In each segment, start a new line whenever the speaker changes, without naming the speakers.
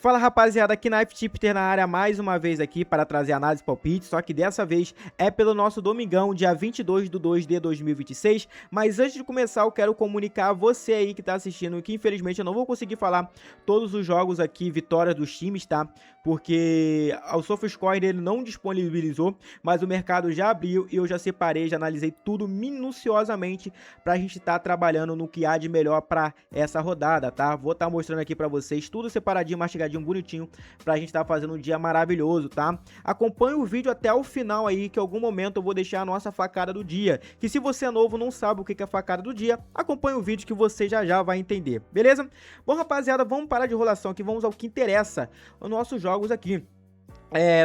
Fala rapaziada, aqui na FTipster na área mais uma vez aqui para trazer análise e palpite, só que dessa vez é pelo nosso domingão, dia 22/2 de 2026, mas antes de começar eu quero comunicar a você aí que tá assistindo que infelizmente eu não vou conseguir falar todos os jogos aqui, vitórias dos times, tá? Porque o SofaScore ele não disponibilizou, mas o mercado já abriu e eu já separei, já analisei tudo minuciosamente pra gente estar trabalhando no que há de melhor pra essa rodada, tá? Vou estar mostrando aqui pra vocês tudo separadinho, mastigadinho, bonitinho, pra gente estar fazendo um dia maravilhoso, tá? Acompanhe o vídeo até o final aí, que em algum momento eu vou deixar a nossa facada do dia, que se você é novo não sabe o que é a facada do dia, acompanhe o vídeo que você já vai entender, beleza? Bom, rapaziada, vamos parar de enrolação aqui, vamos ao que interessa, os nossos jogos aqui.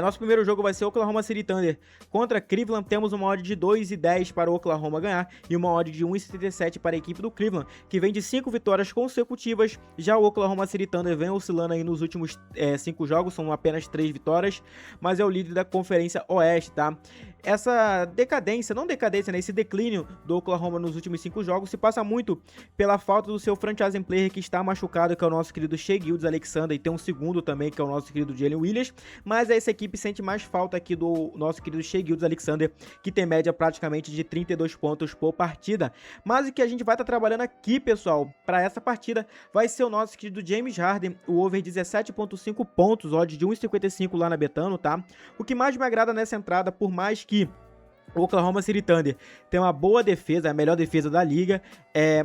Nosso primeiro jogo vai ser Oklahoma City Thunder contra Cleveland. Temos uma odd de 2,10 para o Oklahoma ganhar e uma odd de 1,77 para a equipe do Cleveland, que vem de 5 vitórias consecutivas. Já o Oklahoma City Thunder vem oscilando aí nos últimos 5 jogos, são apenas 3 vitórias, mas é o líder da Conferência Oeste, tá? Essa decadência, não decadência, né? Esse declínio do Oklahoma nos últimos 5 jogos se passa muito pela falta do seu franchise player que está machucado, que é o nosso querido Shai Gilgeous-Alexander, e tem um segundo também, que é o nosso querido Jalen Williams, mas essa equipe sente mais falta aqui do nosso querido Shai Gilgeous-Alexander, que tem média praticamente de 32 pontos por partida. Mas o que a gente vai estar trabalhando aqui, pessoal, para essa partida, vai ser o nosso querido James Harden, o over 17,5 pontos, odd de 1,55 lá na Betano, tá? O que mais me agrada nessa entrada, por mais que o Oklahoma City Thunder tem uma boa defesa, a melhor defesa da liga,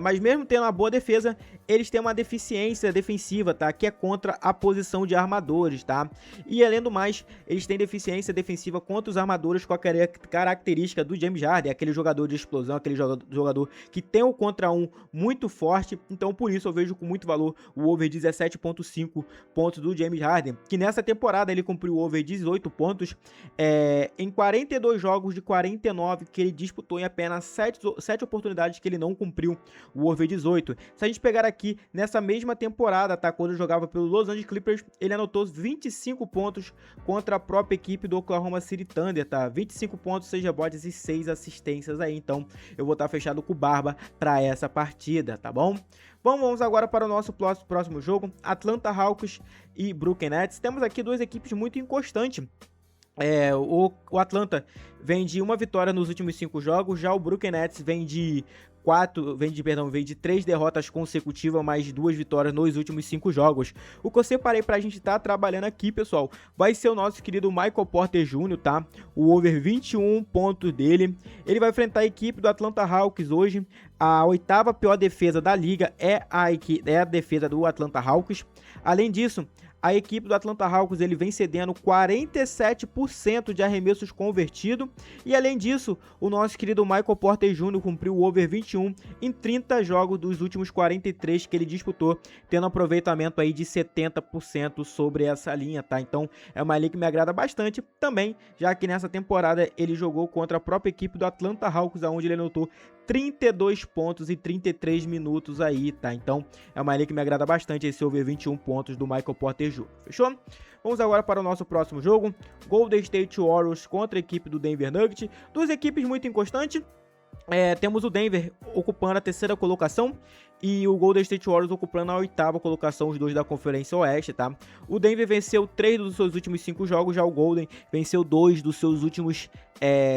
mas mesmo tendo uma boa defesa, eles têm uma deficiência defensiva, tá? Que é contra a posição de armadores, tá? E além do mais, eles têm deficiência defensiva contra os armadores com a característica do James Harden, aquele jogador de explosão, aquele jogador que tem o contra 1 muito forte, então por isso eu vejo com muito valor o over 17,5 pontos do James Harden, que nessa temporada ele cumpriu o over 18 pontos em 42 jogos de 49 que ele disputou, em apenas 7 oportunidades que ele não cumpriu o over 18. Se a gente pegar aqui nessa mesma temporada, tá, quando ele jogava pelo Los Angeles Clippers, ele anotou 25 pontos contra a própria equipe do Oklahoma City Thunder, tá? 25 pontos, 6 rebotes e 6 assistências aí, então eu vou estar fechado com o Barba para essa partida, tá bom? Vamos agora para o nosso próximo jogo, Atlanta Hawks e Brooklyn Nets. Temos aqui duas equipes muito inconstantes. O Atlanta vem de uma vitória nos últimos 5 jogos, já o Brooklyn Nets vem de 3 derrotas consecutivas, mais 2 vitórias nos últimos 5 jogos. O que eu separei pra gente estar trabalhando aqui, pessoal, vai ser o nosso querido Michael Porter Jr., tá? O over 21 pontos dele. Ele vai enfrentar a equipe do Atlanta Hawks hoje. A 8ª pior defesa da liga é a defesa do Atlanta Hawks. Além disso, a equipe do Atlanta Hawks ele vem cedendo 47% de arremessos convertidos. E além disso, o nosso querido Michael Porter Jr. cumpriu o over 21 em 30 jogos dos últimos 43 que ele disputou, tendo um aproveitamento aí de 70% sobre essa linha, tá? Então é uma linha que me agrada bastante também, já que nessa temporada ele jogou contra a própria equipe do Atlanta Hawks, onde ele anotou 32 pontos e 33 minutos aí, tá? Então é uma linha que me agrada bastante, esse over 21 pontos do Michael Porter Jr., fechou? Vamos agora para o nosso próximo jogo, Golden State Warriors contra a equipe do Denver Nuggets, duas equipes muito inconstantes. Temos o Denver ocupando a 3ª colocação e o Golden State Warriors ocupando a 8ª colocação, os dois da Conferência Oeste, tá? O Denver venceu 3 dos seus últimos 5 jogos, já o Golden venceu 2 dos seus últimos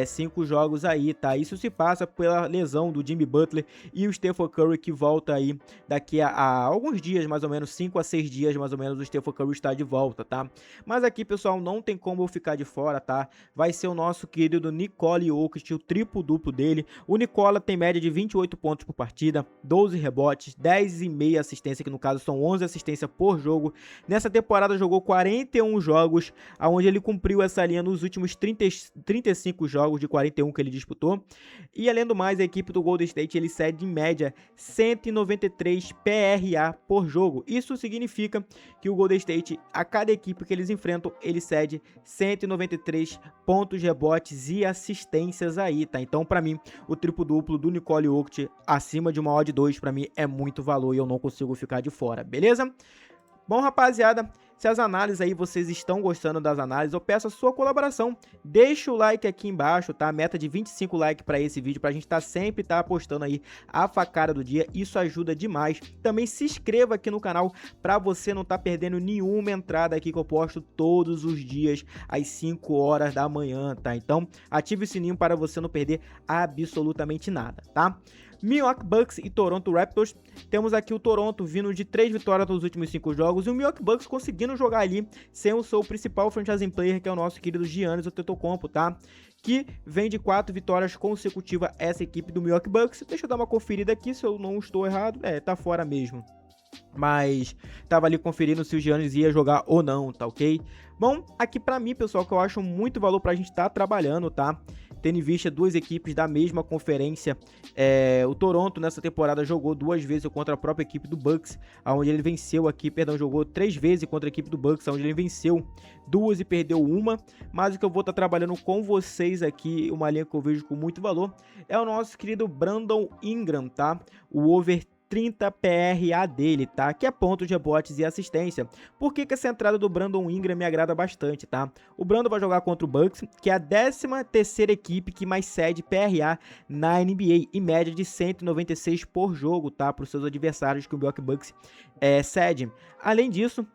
5 jogos aí, tá? Isso se passa pela lesão do Jimmy Butler e o Stephen Curry, que volta aí daqui a alguns dias, mais ou menos 5 a 6 dias, mais ou menos, o Stephen Curry está de volta, tá? Mas aqui, pessoal, não tem como eu ficar de fora, tá? Vai ser o nosso querido Nikola Jokic, o triplo-duplo dele. O Nikola tem média de 28 pontos por partida, 12 rebotes, 10,5 assistência, que no caso são 11 assistências por jogo. Nessa temporada jogou 41 jogos, onde ele cumpriu essa linha nos últimos 35 jogos de 41 que ele disputou. E além do mais, a equipe do Golden State ele cede em média 193 PRA por jogo. Isso significa que o Golden State, a cada equipe que eles enfrentam, ele cede 193 pontos, rebotes e assistências aí, tá? Então, pra mim, o triplo-duplo do Nikola Jokic acima de uma odd 2, pra mim, é muito valor e eu não consigo ficar de fora, beleza? Bom, rapaziada, Se as análises aí vocês estão gostando das análises, eu peço a sua colaboração. Deixa o like aqui embaixo, tá? Meta de 25 likes para esse vídeo, pra gente sempre postando aí a facada do dia. Isso ajuda demais. Também se inscreva aqui no canal para você não estar perdendo nenhuma entrada aqui que eu posto todos os dias às 5 horas da manhã, tá? Então, ative o sininho para você não perder absolutamente nada, tá? Milwaukee Bucks e Toronto Raptors. Temos aqui o Toronto vindo de 3 vitórias nos últimos 5 jogos e o Milwaukee Bucks conseguindo jogar ali sem o seu principal franchise player, que é o nosso querido Giannis Antetokounmpo, tá? Que vem de 4 vitórias consecutivas essa equipe do Milwaukee Bucks. Deixa eu dar uma conferida aqui se eu não estou errado. Tá fora mesmo. Mas tava ali conferindo se o Giannis ia jogar ou não, tá ok? Bom, aqui pra mim, pessoal, que eu acho muito valor pra gente estar trabalhando, tá? Tendo em vista duas equipes da mesma conferência. O Toronto nessa temporada jogou 2 vezes contra a própria equipe do Bucks, onde ele venceu aqui, jogou 3 vezes contra a equipe do Bucks, onde ele venceu 2 e perdeu 1. Mas o que eu vou estar trabalhando com vocês aqui, uma linha que eu vejo com muito valor, é o nosso querido Brandon Ingram, tá? O over 30 PRA dele, tá? Que é ponto de rebotes e assistência. Por que essa entrada do Brandon Ingram me agrada bastante, tá? O Brandon vai jogar contra o Bucks, que é a 13ª equipe que mais cede PRA na NBA, em média de 196 por jogo, tá? Para os seus adversários que o Milwaukee Bucks cede. Além disso,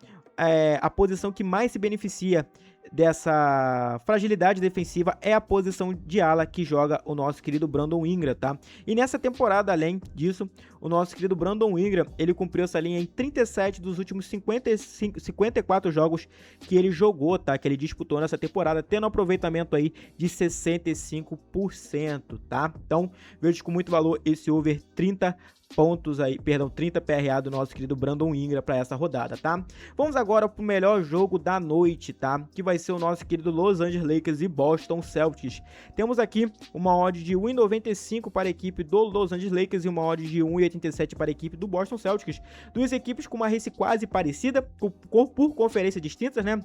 a posição que mais se beneficia dessa fragilidade defensiva é a posição de ala que joga o nosso querido Brandon Ingram, tá? E nessa temporada, além disso, o nosso querido Brandon Ingram, ele cumpriu essa linha em 37 dos últimos 54 jogos que ele jogou, tá? Que ele disputou nessa temporada, tendo um aproveitamento aí de 65%, tá? Então, vejo com muito valor esse over 30 pontos aí, 30 PRA do nosso querido Brandon Ingram para essa rodada, tá? Vamos agora pro melhor jogo da noite, tá? Que vai ser o nosso querido Los Angeles Lakers e Boston Celtics. Temos aqui uma odd de 1,95 para a equipe do Los Angeles Lakers e uma odd de 1,87 para a equipe do Boston Celtics. Duas equipes com uma race quase parecida, por conferências distintas, né?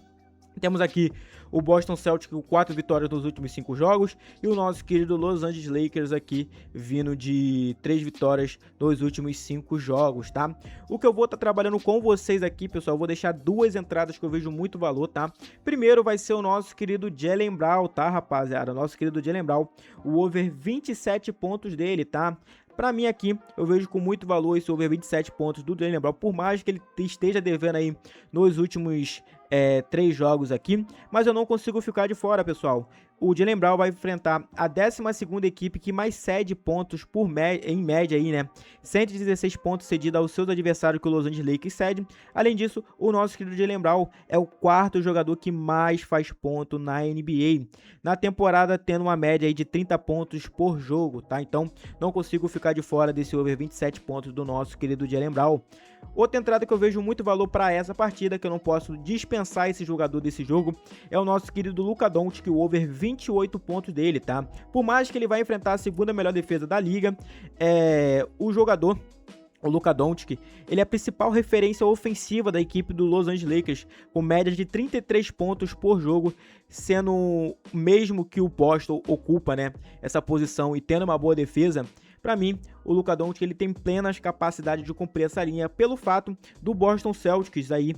Temos aqui o Boston Celtics com 4 vitórias nos últimos 5 jogos e o nosso querido Los Angeles Lakers aqui vindo de 3 vitórias nos últimos 5 jogos, tá? O que eu vou estar trabalhando com vocês aqui, pessoal, eu vou deixar 2 entradas que eu vejo muito valor, tá? Primeiro vai ser o nosso querido Jaylen Brown, tá, rapaziada? O nosso querido Jaylen Brown, o over 27 pontos dele, tá? Pra mim aqui, eu vejo com muito valor esse over 27 pontos do Jaylen Brown, por mais que ele esteja devendo aí nos últimos 3 jogos aqui, mas eu não consigo ficar de fora, pessoal. O Jaylen Brown vai enfrentar a 12ª equipe que mais cede pontos em média aí, né? 116 pontos cedidos aos seus adversários que o Los Angeles Lakers cede. Além disso, o nosso querido Jaylen Brown é o 4º jogador que mais faz ponto na NBA. Na temporada, tendo uma média aí de 30 pontos por jogo, tá? Então, não consigo ficar de fora desse over 27 pontos do nosso querido Jaylen Brown. Outra entrada que eu vejo muito valor para essa partida, que eu não posso dispensar esse jogador desse jogo, é o nosso querido Luka Doncic, que o over 28 pontos dele, tá? Por mais que ele vai enfrentar a 2ª melhor defesa da liga, o Luka Doncic, ele é a principal referência ofensiva da equipe do Los Angeles Lakers, com médias de 33 pontos por jogo, sendo mesmo que o Boston ocupa, né, essa posição e tendo uma boa defesa. Para mim, o Luka Doncic ele tem plenas capacidades de cumprir essa linha, pelo fato do Boston Celtics aí,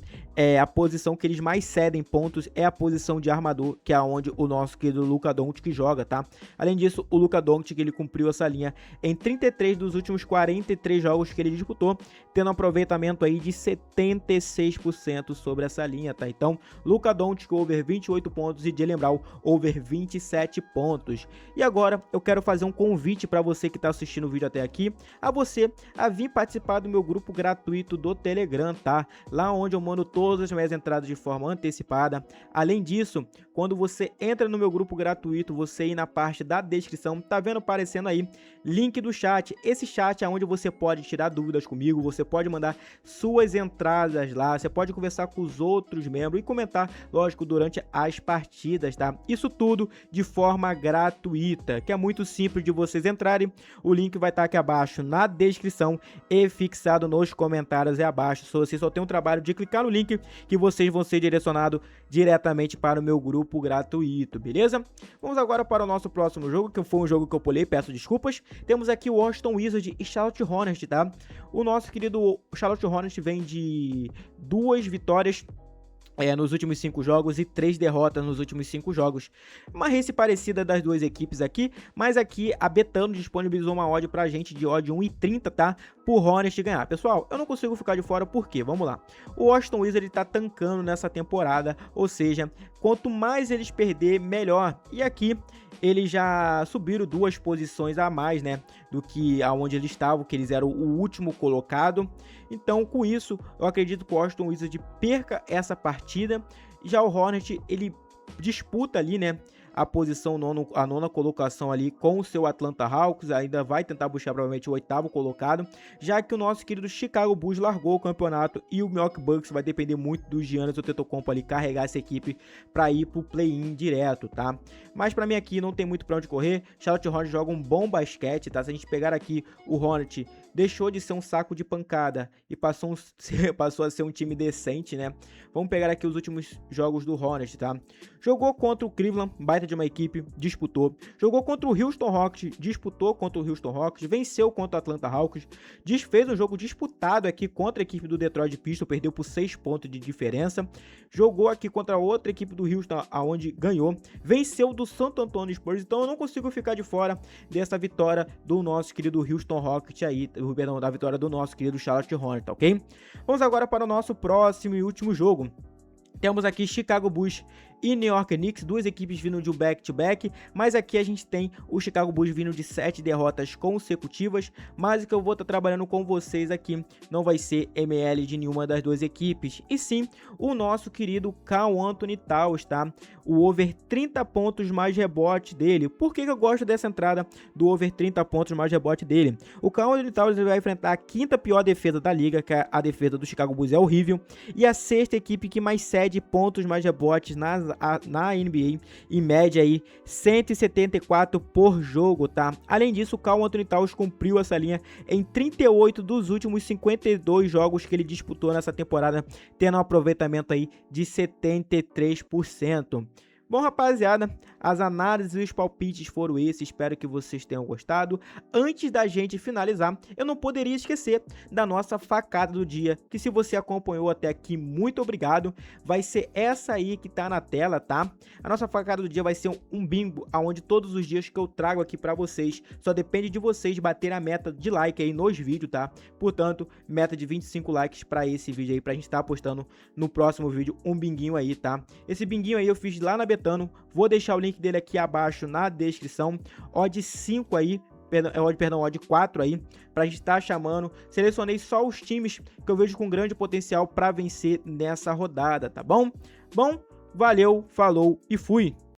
a posição que eles mais cedem pontos é a posição de armador, que é onde o nosso querido Luka Doncic joga, tá? Além disso, o Luka Doncic ele cumpriu essa linha em 33 dos últimos 43 jogos que ele disputou, tendo um aproveitamento aí de 76% sobre essa linha, tá? Então, Luka Doncic over 28 pontos e Jaylen Brown over 27 pontos. E agora, eu quero fazer um convite para você que está assistindo o vídeo até aqui, a você a vir participar do meu grupo gratuito do Telegram, tá? Lá onde eu mando todas as minhas entradas de forma antecipada. Além disso, quando você entra no meu grupo gratuito, você ir na parte da descrição, tá vendo aparecendo aí link do chat. Esse chat é onde você pode tirar dúvidas comigo, você pode mandar suas entradas lá, você pode conversar com os outros membros e comentar, lógico, durante as partidas, tá? Isso tudo de forma gratuita, que é muito simples de vocês entrarem. O link vai estar aqui abaixo na descrição e fixado nos comentários aí abaixo. Você só tem um trabalho de clicar no link que vocês vão ser direcionados diretamente para o meu grupo gratuito, beleza? Vamos agora para o nosso próximo jogo, que foi um jogo que eu pulei, peço desculpas. Temos aqui o Washington Wizards e Charlotte Hornets, tá? O nosso querido Charlotte Hornets vem de 2 vitórias nos últimos 5 jogos e 3 derrotas nos últimos 5 jogos. Uma race parecida das duas equipes aqui, mas aqui a Betano disponibilizou uma odd pra gente de odd 1,30, tá? Por Hornets ganhar. Pessoal, eu não consigo ficar de fora, por quê? Vamos lá. O Washington Wizards tá tancando nessa temporada, ou seja, quanto mais eles perder, melhor. E aqui eles já subiram 2 posições a mais, né, do que aonde eles estavam, que eles eram o último colocado. Então, com isso, eu acredito que o Washington Wizards perca essa partida. Já o Hornet, ele disputa ali, né, a posição a nona colocação ali com o seu Atlanta Hawks, ainda vai tentar buscar provavelmente o 8º colocado, já que o nosso querido Chicago Bulls largou o campeonato e o Milwaukee Bucks vai depender muito do Giannis Antetokounmpo ali carregar essa equipe para ir pro play-in direto, tá? Mas para mim aqui não tem muito para onde correr. Charlotte Hornets joga um bom basquete, tá? Se a gente pegar aqui o Hornet, deixou de ser um saco de pancada e passou a ser um time decente, né? Vamos pegar aqui os últimos jogos do Hornet, tá? Jogou contra o Cleveland, baita de uma equipe, disputou. Jogou contra o Houston Rockets, disputou contra o Houston Rockets, venceu contra o Atlanta Hawks, fez um jogo disputado aqui contra a equipe do Detroit Pistons, perdeu por 6 pontos de diferença. Jogou aqui contra outra equipe do Houston, aonde ganhou. Venceu do Santo Antonio Spurs, então eu não consigo ficar de fora dessa vitória do nosso querido Houston Rockets aí, perdão, da vitória do nosso querido Charlotte Hornets, ok? Vamos agora para o nosso próximo e último jogo. Temos aqui Chicago Bulls e New York Knicks, duas equipes vindo de um back-to-back, mas aqui a gente tem o Chicago Bulls vindo de 7 derrotas consecutivas, mas o que eu vou estar trabalhando com vocês aqui não vai ser ML de nenhuma das duas equipes, e sim o nosso querido Karl Anthony Towns, tá? O over 30 pontos mais rebote dele. Por que eu gosto dessa entrada do over 30 pontos mais rebote dele? O Karl Anthony Towns vai enfrentar a 5ª pior defesa da liga, que a defesa do Chicago Bulls é horrível, e a 6ª equipe que mais cede pontos mais rebotes na NBA, em média aí 174 por jogo, tá? Além disso, o Karl Anthony Towns cumpriu essa linha em 38 dos últimos 52 jogos que ele disputou nessa temporada, tendo um aproveitamento aí de 73%. Bom, rapaziada, as análises e os palpites foram esses, espero que vocês tenham gostado. Antes da gente finalizar, eu não poderia esquecer da nossa facada do dia, que se você acompanhou até aqui, muito obrigado. Vai ser essa aí que tá na tela, tá? A nossa facada do dia vai ser um bingo, onde todos os dias que eu trago aqui pra vocês, só depende de vocês bater a meta de like aí nos vídeos, tá? Portanto, meta de 25 likes pra esse vídeo aí, pra gente estar postando no próximo vídeo um binguinho aí, tá? Esse binguinho aí eu fiz lá na Betano, vou deixar o link dele aqui abaixo na descrição. Odd 5 aí, odd 4 aí, pra gente estar chamando. Selecionei só os times que eu vejo com grande potencial para vencer nessa rodada, tá bom? Bom, valeu, falou e fui!